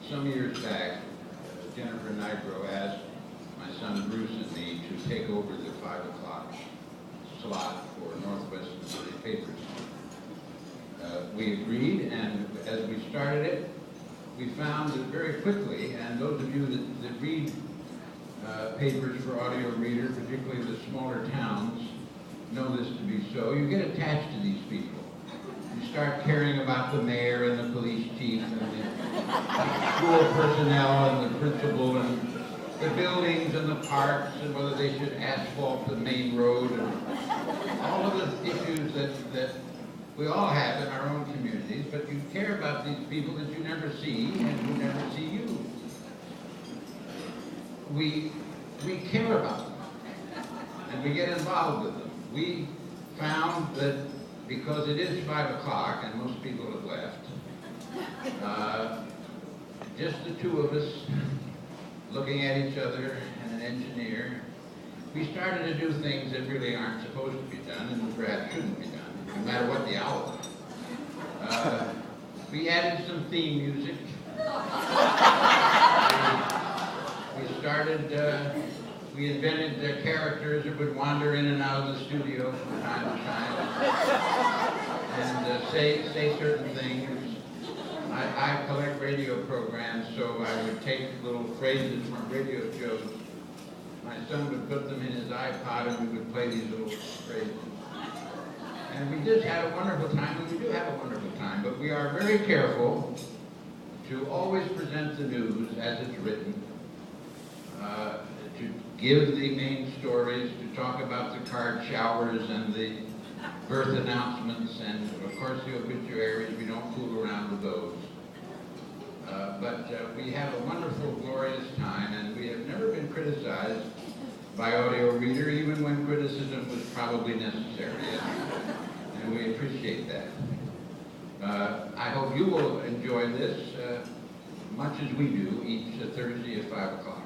some years back, Jennifer Nigro asked my son Bruce and me to take over the 5 o'clock slot for Northwest Missouri papers. We agreed, and as we started it, we found that very quickly, and those of you that read papers for audio reader, particularly the smaller towns, know this to be so, you get attached to these people. You start caring about the mayor and the police chief and the school personnel and the principal and the buildings and the parks and whether they should asphalt the main road and all of the issues that we all have in our own communities, but you care about these people that you never see and who never see you. We care about them and we get involved with them. We found that because it is 5 o'clock and most people have left, just the two of us looking at each other and an engineer, we started to do things that really aren't supposed to be done and perhaps shouldn't be done, no matter what the hour. We added some theme music. We invented characters that would wander in and out of the studio from time to time and say certain things. I collect radio programs, so I would take little phrases from radio shows. My son would put them in his iPod and we would play these little phrases. And we just had a wonderful time, and we do have a wonderful time, but we are very careful to always present the news as it's written, to give the main stories, to talk about the card showers and the birth announcements, and of course the obituaries. We don't fool around with those. But we have a wonderful, glorious time, and we have never been criticized by audio reader, even when criticism was probably necessary, and we appreciate that. I hope you will enjoy this much as we do each Thursday at 5 o'clock.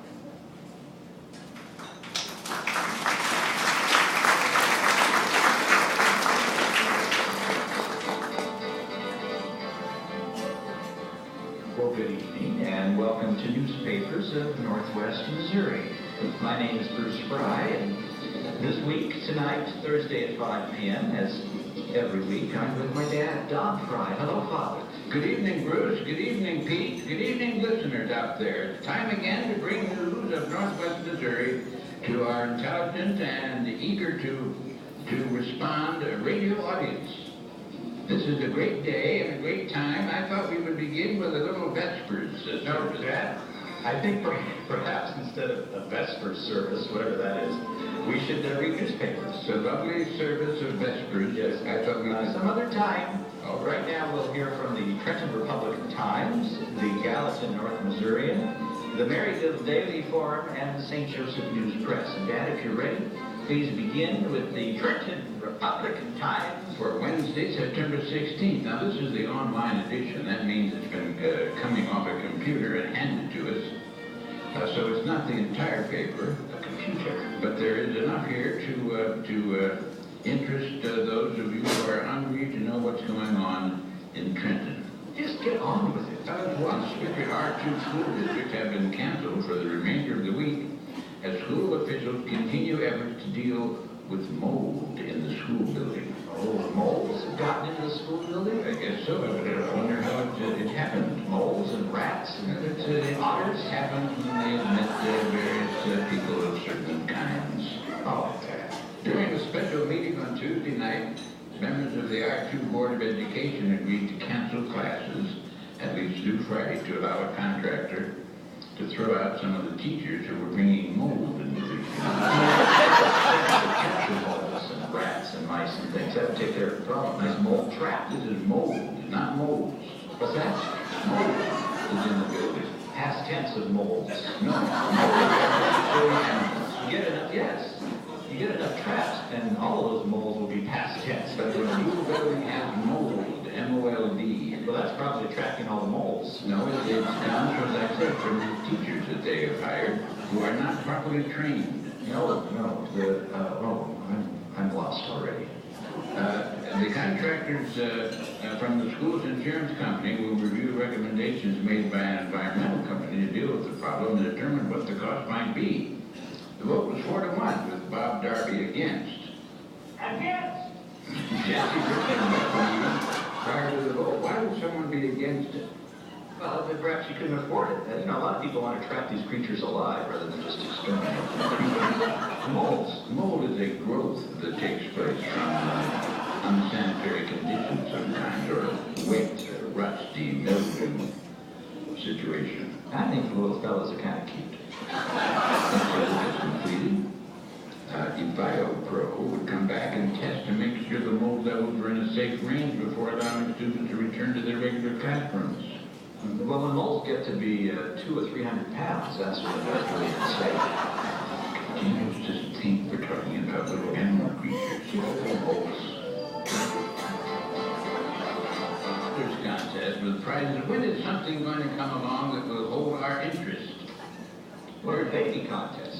Well, good evening, and welcome to Newspapers of Northwest Missouri. My name is Bruce Frey, and this week, tonight, Thursday at 5 p.m., as every week, I'm with my dad, Don Frey. Hello, Father. Good evening, Bruce. Good evening, Pete. Good evening, listeners out there. It's time again to bring news of Northwest Missouri to our intelligent and eager to respond radio audience. This is a great day and a great time. I thought we would begin with a little Vespers service. No, Dad, I think perhaps instead of a Vespers service, whatever that is, we should read newspapers. A lovely service of Vespers. Yes, I thought we would. Some other time. All Right now we'll hear from the Trenton Republican Times, the Gallatin North Missourian, the Maryville Daily Forum, and the St. Joseph News Press. And Dad, if you're ready, please begin with the Trenton Republican Times. For Wednesday, September 16th. Now, this is the online edition. That means it's been coming off a computer and handed to us. So it's not the entire paper, A computer. but there is enough here to interest those of you who are hungry to know what's going on in Trenton. Just get on with it. Once, our two school districts have been canceled for the remainder of the week as school officials continue efforts to deal with mold in the school building. Oh, moles have gotten into the school building? I guess so. I wonder how it happened. Moles and rats and Otters happen when they admit various people of certain kinds. Oh, okay. During a special meeting on Tuesday night, members of the R2 Board of Education agreed to cancel classes, at least through Friday, to allow a contractor to throw out some of the teachers who were bringing mold into the Moles and rats and mice and things. That would take care of the problem. Nice mold trap. This is mold, not molds. What's that? Mold is in the building. Past tense of molds. No, mold. You get enough, yes. You get enough traps, and all of those molds will be past tense. But the new building has mold, M-O-L-D. Well, that's probably attracting all the moles. No, it comes from, as I said, from the teachers that they have hired who are not properly trained. No, I'm lost already. The contractors from the school's insurance company will review recommendations made by an environmental company to deal with the problem and determine what the cost might be. The vote was 4-1 with Bob Darby against. Against? Jesse Griffin left the meeting prior to the vote. Why would someone be against it? Well, then perhaps you couldn't afford it. You know, a lot of people want to trap these creatures alive rather than just exterminate them. Mold is a growth that takes place from unsanitary conditions sometimes, or wet, or rusty, mildew situation. I think the little fellows are kind of cute. Once completed, EnviroPro would come back and test to make sure the mold levels were in a safe range before allowing students to return to their regular classrooms. Well, when moles get to be 200 or 300 pounds, that's when they're really unsafe. Do you just think we're talking about little animal creatures? Moles. There's a contest with prizes. When is something going to come along that will hold our interest? Well, a baby contest.